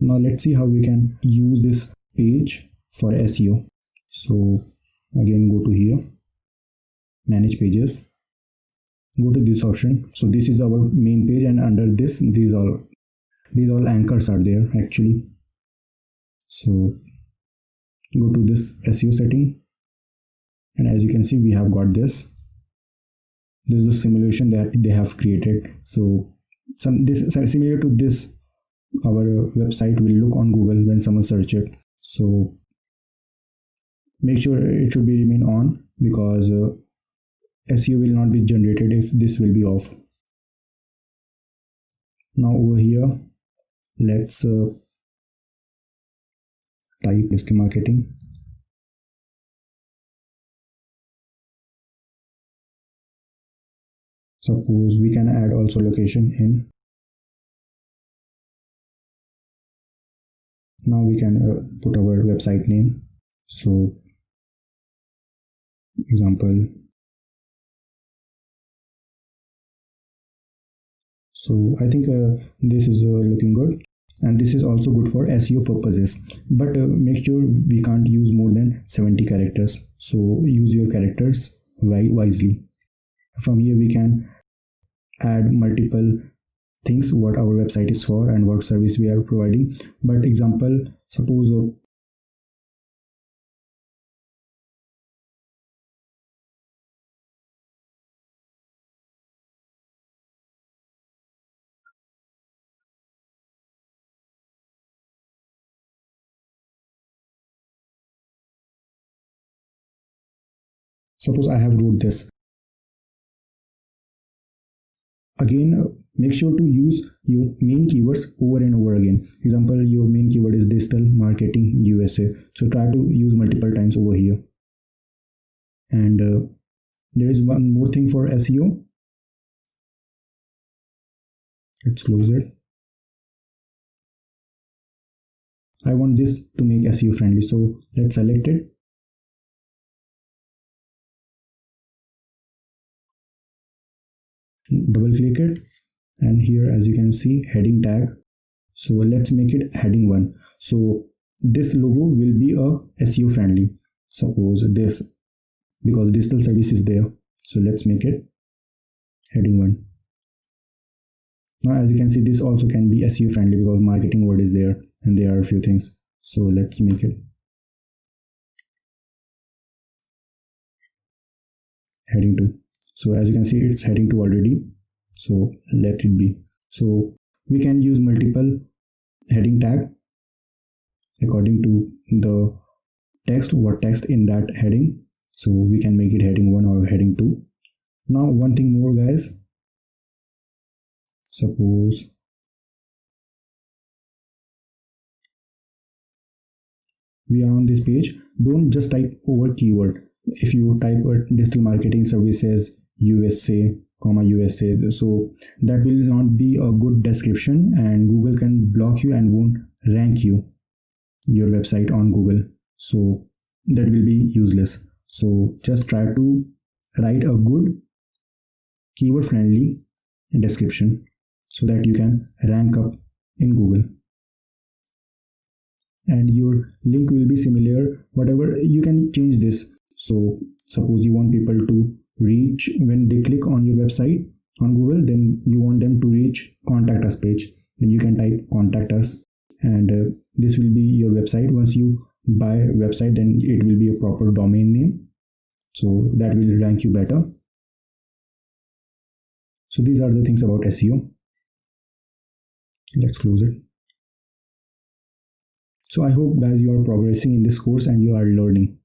Now let's see how we can use this page for SEO. So again, go to here, manage pages, go to this option. So this is our main page, and under this, these all anchors are there actually. So go to this SEO setting, and as you can see, we have got this. This is the simulation that they have created. So this similar to this, our website will look on Google when someone search it. So make sure it should be remain on, because SEO will not be generated if this will be off. Now over here, let's type digital marketing. Suppose we can add also location in. Now we can put our website name. So example. So I think this is looking good, and this is also good for SEO purposes, but make sure we can't use more than 70 characters. So use your characters wisely. From here we can add multiple things, what our website is for and what service we are providing. But example, suppose I have wrote this. Again, make sure to use your main keywords over and over again. Example, your main keyword is digital marketing USA. So try to use multiple times over here. And there is one more thing for SEO. Let's close it. I want this to make SEO friendly. So let's select it. Double click it, and here as you can see, heading tag. So let's make it heading 1. So this logo will be a SEO friendly. Suppose this, because digital service is there. So let's make it heading 1. Now as you can see, this also can be SEO friendly because marketing word is there and there are a few things. So let's make it heading 2. So as you can see, it's heading 2 already. So let it be. So we can use multiple heading tag according to the text, what text in that heading. So we can make it heading 1 or heading 2. Now one thing more, guys. Suppose we are on this page, don't just type over keyword. If you type digital marketing services USA, USA, so that will not be a good description, and Google can block you and won't rank your website on Google. So that will be useless. So just try to write a good keyword friendly description so that you can rank up in Google. And your link will be similar, whatever, you can change this. So suppose you want people to reach, when they click on your website on Google, then you want them to reach contact us page, then you can type contact us, and this will be your website. Once you buy a website, then it will be a proper domain name, so that will rank you better. So these are the things about SEO. Let's close it. So I hope, guys, you are progressing in this course and you are learning.